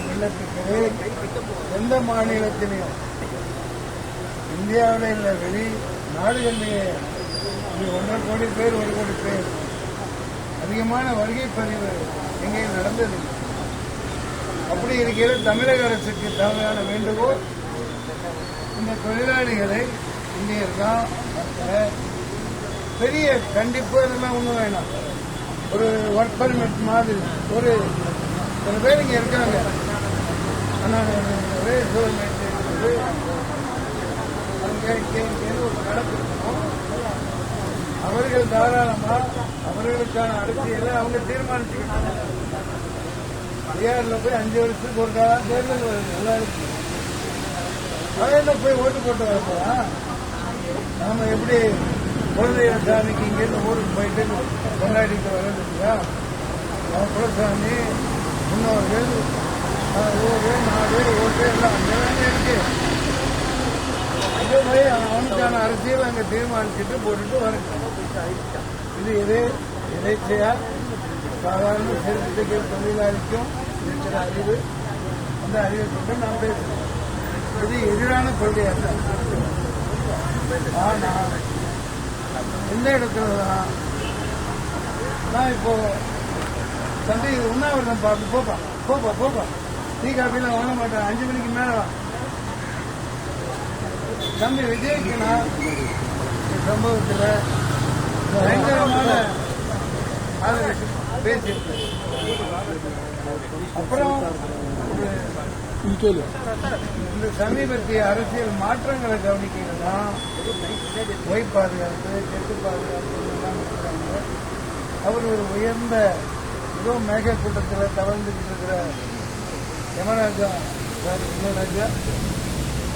விண்ணப்பிக்கிறேன். எந்த மாநிலத்திலையும் இந்தியாவில் இல்லை, வெளி நாடுகளிலேயே 1.5 கோடி பேர் 1 கோடி பேர் அதிகமான வருகை பதிவு எங்கேயும் நடந்ததில்லை. அப்படி இருக்கிற தமிழக அரசுக்கு தேவையான வேண்டுகோள், இந்த தொழிலாளிகளை இங்கே இருக்கான் பெரிய கண்டிப்பு அதெல்லாம் ஒன்றும் வேணாம். ஒரு ஒர்க் பர்மிட் மாதிரி ஒரு சில பேர் இங்கே இருக்காங்க. ஆனால் ஒரு நடப்பு அவர்கள் தாராளமா அவர்களுக்கான அரசியலை அவங்க தீர்மானிச்சுக்கிட்டாங்க. பீகாரில் போய் 5 வருஷத்துக்கு ஒரு காலம் தேர்தல் வருது எல்லாருக்கும். அதையில போய் ஓட்டு போட்டு வரப்போறா? நாம எப்படி குலதெய்வ சாமிக்கு இங்கேருந்து ஊருக்கு போயிட்டு கொண்டாடிட்டு வர்றது இல்லையா? குலசாமி முன்னோர்கள் ஊரு நாடு ஓட்டு எல்லாம் அங்கே இருக்கு. அதே மாதிரி அவனுக்கான அரசியல் அங்கே தீர்மானிச்சுட்டு போட்டுட்டு வரணும். இது எதேச்சையா சாதாரண செருப்பு தொழிலாளிக்கும் இருக்கிற அறிவு, அந்த அறிவை கொண்டு நாம் பேசுகிறோம். இது எதிரான கொள்கை அல்ல. ஆனா எந்த இடத்துலதான் நான் இப்போ தந்தை உண்ணாவிரதம் பார்த்து போப்பா டீ காஃபிலாம் வாங்க மாட்டேன், 5 மணிக்கு மேல வா. தம்பி விஜய்க்கு நான் சம்பவத்தில் பயங்கரமான பேசியிருக்கேன். அப்புறம் இந்த சமீபத்திய அரசியல் மாற்றங்களை கவனிக்கிறதா பொய் பாதுகாப்பு, கெட்டு பாதுகாப்பு எல்லாம் இருக்கிறாங்க. அவர் ஒரு உயர்ந்த ஏதோ மேக கூட்டத்தில் கலந்துக்கிட்டு இருக்கிற யமராஜா ராஜா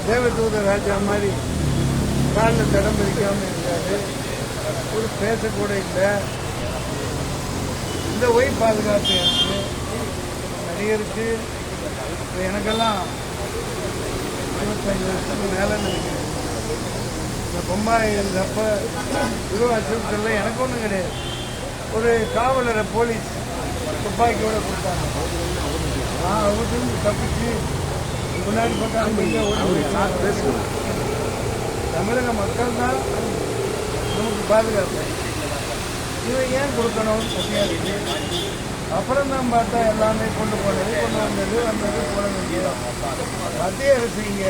தேவதூத ராஜா மாதிரி காலில் தடம் பிடிக்காம இருக்காரு. ஒரு பேசக்கூட இல்லை. இந்த ஒய் பாதுகாப்பு எனக்கு நடிகருக்கு எனக்கெல்லாம் 25 வருஷத்துக்கு மேலே நினைக்கிறேன். இந்த பொம்பாய் இருந்தப்ப குரு அச்சுறுத்தல எனக்கு ஒன்றும் கிடையாது. ஒரு காவலரை போலீஸ் துப்பாக்கியோட கொடுத்தாங்க. நான் அவருக்கு தப்பிச்சு முன்னாடி பக்கம் தமிழக மக்கள் தான் நமக்கு பாதுகாப்பு. இதை ஏன் கொடுக்கணும்னு தெரியாது. அப்புறம் தான் பார்த்தா எல்லாமே கொண்டு வந்தது போட வேண்டியது. மத்திய அரசு இங்க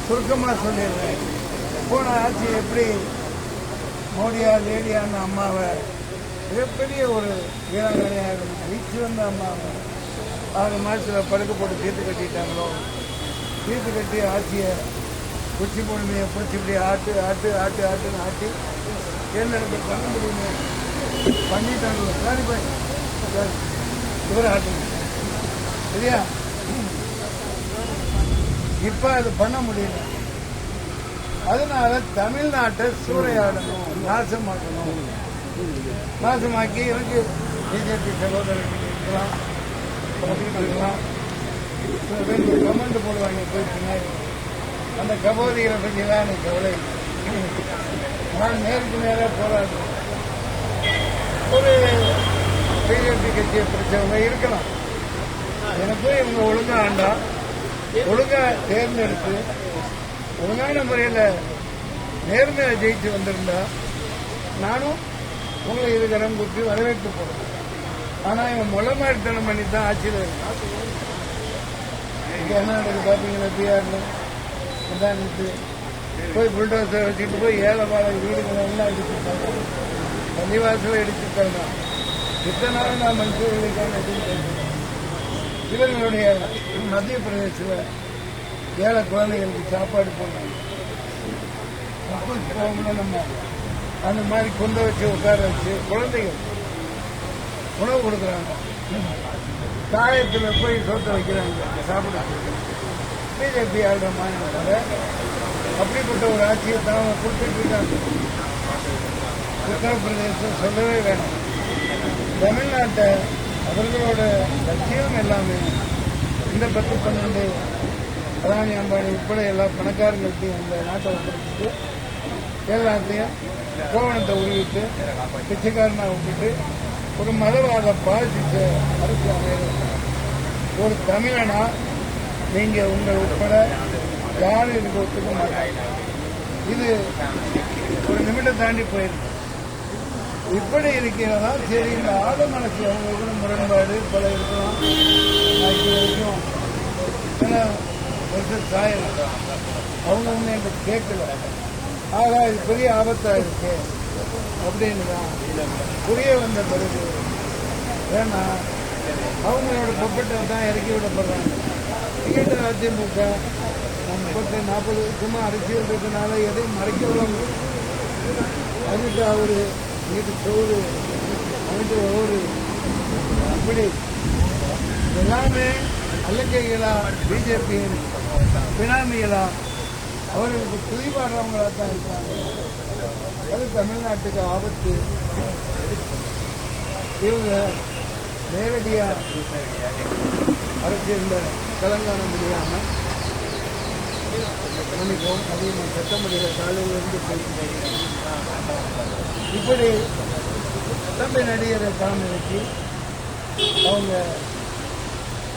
சுருக்கமாக சொல்லிடுறேன். போன ஆட்சி எப்படி மோடியா லேடியான்னு அம்மாவை மிகப்பெரிய ஒரு வீராங்கனையாக வீச்சு வந்த அம்மாவை 6 மாதத்தில் படுக்க போட்டு தீர்த்து கட்டிட்டாங்களோ, தீர்த்து கட்டி ஆட்சியை குச்சி பொழுமையை பிடிச்சி இப்படி ஆட்டுன்னு ஆட்டி தேர்ந்தெடுப்பு பண்ண முடியுமே பண்ணிட்டாங்களோ. சாரி பாய் இவரை ஆட்டணும் சரியா? இப்ப அது பண்ண முடியல. அதனால தமிழ்நாட்டை சூறையாடணும், நாசமாக்கணும். நாசமாக்கி எனக்கு பிஜேபி சகோதரர்கள் இருக்கலாம், இருக்கலாம். கமெண்ட் போடுவாங்க போய் பின்னாடி. அந்த கபோதிகளை பற்றிலாம் எனக்கு கவலை. நான் நேருக்கு நேராக போராடுறேன். ஒரு பிஜேபி கட்சியை பிடிச்சவங்க இருக்கலாம். எனக்கும் இவங்க ஒழுங்கா ஆண்டா ஒழுங்கா தேர்ந்தெடுத்து ஒழுங்கான முறையில் நேர்மையை ஜெயிச்சு வந்திருந்தா நானும் உங்களை இதுக்கரம் கொடுத்து வரவேற்று போறேன். ஆனா இவன் மொழமாரித்தனம் பண்ணி தான் ஆட்சியில் இருக்கான். கர்நாடகா பார்த்தீங்கன்னா பீகார்ல முந்தானிட்டு போய் புல்டோசர் வச்சுட்டு போய் ஏழைப்பாள வீடுகளை எல்லாம் அடிச்சுட்டாங்க, பள்ளிவாசலை அடிச்சுட்டாங்க. இத்தனை நாள் நான் மனுஷர்களுக்கான இவர்களுடைய மத்திய பிரதேசத்தில் ஏழை குழந்தைகளுக்கு சாப்பாடு போனாங்க. நம்ம அந்த மாதிரி கொண்டு வச்சு உட்கார வச்சு குழந்தைகள் உணவு கொடுக்குறாங்க. தாயத்தில் போய் சோத்த வைக்கிறாங்க சாப்பிட. பிஜேபி ஆளுற மாநிலத்தில் அப்படிப்பட்ட ஒரு ஆட்சியை தான் கொடுத்துட்டு இருக்காங்க. உத்தரப்பிரதேசம் சொல்லவே வேணும். தமிழ்நாட்டை அவர்களோட லட்சியம் எல்லாமே இந்த 10-12 அதானி அம்பானி உட்பட எல்லா பணக்காரங்கள்ட்டையும் இந்த நாட்டை ஒப்படைச்சிட்டு எல்லாத்தையும் கோவணத்தை உருவிட்டு பிச்சைக்காரனா விட்டுட்டு ஒரு மதவாத பாதிச்ச அரசு அமைகிறது. ஒரு தமிழனா நீங்க உங்கள் உட்பட யாரும் இதுக்கு ஒத்துக்க மாட்டாங்க. இது ஒரு நிமிடம் தாண்டி போயிருக்கு. இப்படி இருக்கிறதா சரி, இந்த ஆடு மனசு அவங்களுக்கு முரண்பாடு பல இருக்கலாம். இது வரைக்கும் சில வருஷம் சாயல் அவங்க ஒன்றும் என்கிட்ட கேட்கல. ஆக இது பெரிய ஆபத்தா இருக்கு அப்படின்னு தான் புரிய வந்த பிறகு ஏன்னா அவங்களோட பொப்பட்டை தான் இறக்கி விடப்படுறாங்க. டிக்கெட்டு அதிமுக 30-40 வருஷமா அரசியல் இருக்கிறதுனால எதையும் மறைக்கவும் அதுக்கு அவரு வீட்டு சோறு அமைட்டு ஒரு அப்படி எல்லாமே அல்லக்கைகளா பிஜேபியின் பினாமிகளா அவர்களுக்கு துதிபாடுறவங்களா தான் இருக்காங்க. அது தமிழ்நாட்டுக்கு ஆபத்து. இவங்க நேரடியா அரசியலில் கலங்காண முடியாம மன்னிக்கவும் அதிகமாக சட்டமன்ற காலையிலிருந்து பேசுகிறாங்க. இப்படி தம்பி நடிகரை காமிச்சு அவங்க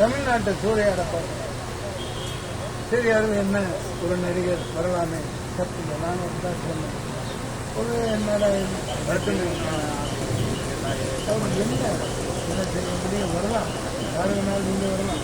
தமிழ்நாட்டை சூறையாடப்பாங்க. சரி, அதில் என்ன ஒரு நடிகர் வரலாமே தப்பு. நான் தான் சொன்னேன் ஒரு என்னால் அவர் என்ன செய்ய முடியும் வரலாம், யாரு வேணாலும் நீங்கள் வரலாம்.